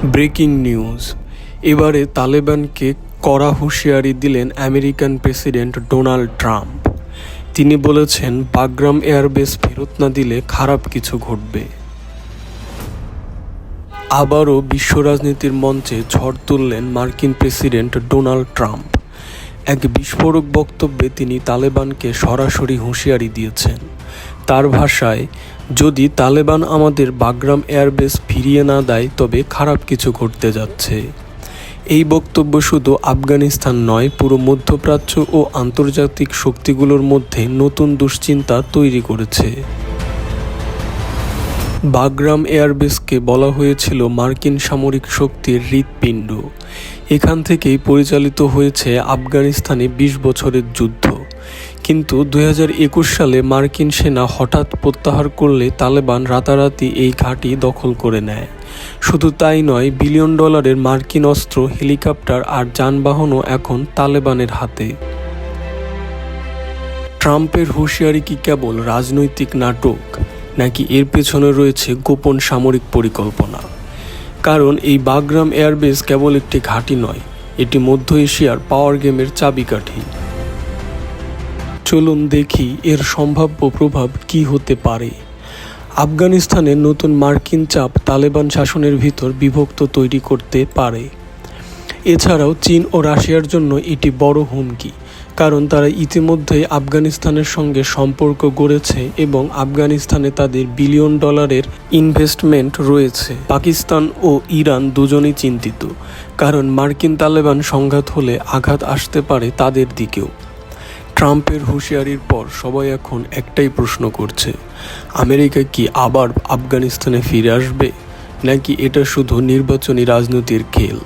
Breaking news. এবারে তালেবানকে কড়া হুঁশিয়ারি দিলেন আমেরিকান প্রেসিডেন্ট ডোনাল্ড ট্রাম্প। তিনি বলেছেন, বাগরাম এয়ারবেস ফেরত না দিলে খারাপ কিছু ঘটবে। আবারও বিশ্ব রাজনীতির মঞ্চে ঝড় তুললেন মার্কিন প্রেসিডেন্ট ডোনাল্ড ট্রাম্প। এক বিস্ফোরক বক্তব্যে তিনি তালেবানকে সরাসরি হুঁশিয়ারি দিয়েছেন। তার ভাষায়, যদি তালেবান আমাদের বাগরাম এয়ারবেস ফিরিয়ে না দেয় তবে খারাপ কিছু ঘটতে যাচ্ছে। এই বক্তব্য শুধু আফগানিস্তান নয়, পুরো মধ্যপ্রাচ্য ও আন্তর্জাতিক শক্তিগুলোর মধ্যে নতুন দুশ্চিন্তা তৈরি করেছে। বাগরাম এয়ারবেসকে বলা হয়েছিল মার্কিন সামরিক শক্তির হৃৎপিণ্ড। এখান থেকেই পরিচালিত হয়েছে আফগানিস্তানে ২০ বছরের যুদ্ধ। কিন্তু ২০২১ সালে মার্কিন সেনা হঠাৎ প্রত্যাহার করলে তালেবান রাতারাতি এই ঘাঁটি দখল করে নেয়। শুধু তাই নয়, বিলিয়ন ডলারের মার্কিন অস্ত্র, হেলিকপ্টার আর যানবাহনও এখন তালেবানের হাতে। ট্রাম্পের হুঁশিয়ারি কি কেবল রাজনৈতিক নাটক, নাকি এর পেছনে রয়েছে গোপন সামরিক পরিকল্পনা? কারণ এই বাগরাম এয়ারবেস কেবল একটি ঘাঁটি নয়, এটি মধ্য এশিয়ার পাওয়ার গেমের চাবিকাঠি। চলুন দেখি এর সম্ভাব্য প্রভাব কি হতে পারে। আফগানিস্তানের নতুন মার্কিন চাপ তালেবান শাসনের ভিতর বিভক্ত তৈরি করতে পারে। এছাড়াও চীন ও রাশিয়ার জন্য এটি বড় হুমকি, কারণ তারা ইতিমধ্যেই আফগানিস্তানের সঙ্গে সম্পর্ক গড়েছে এবং আফগানিস্তানে তাদের বিলিয়ন ডলারের ইনভেস্টমেন্ট রয়েছে। পাকিস্তান ও ইরান দুজনেই চিন্তিত, কারণ মার্কিন তালেবান সংঘাত হলে আঘাত আসতে পারে তাদের দিকেও। ট্রাম্পের হুঁশিয়ারির পর সবাই এখন একটাই প্রশ্ন করছে, আমেরিকা কি আবার আফগানিস্তানে ফিরে আসবে, নাকি এটা শুধু নির্বাচনী রাজনীতির খেল?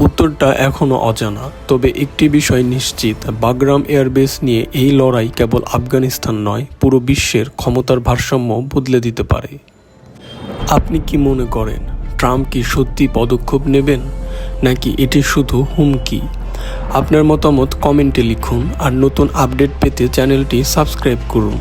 উত্তরটা এখনও অজানা, তবে একটি বিষয় নিশ্চিত, বাগরাম এয়ারবেস নিয়ে এই লড়াই কেবল আফগানিস্তান নয়, পুরো বিশ্বের ক্ষমতার ভারসাম্য বদলে দিতে পারে। আপনি কি মনে করেন, ট্রাম্প কি সত্যি পদক্ষেপ নেবেন, নাকি এটি শুধু হুমকি? আপনার মতামত কমেন্টে লিখুন, আর নতুন আপডেট পেতে চ্যানেলটি সাবস্ক্রাইব করুন।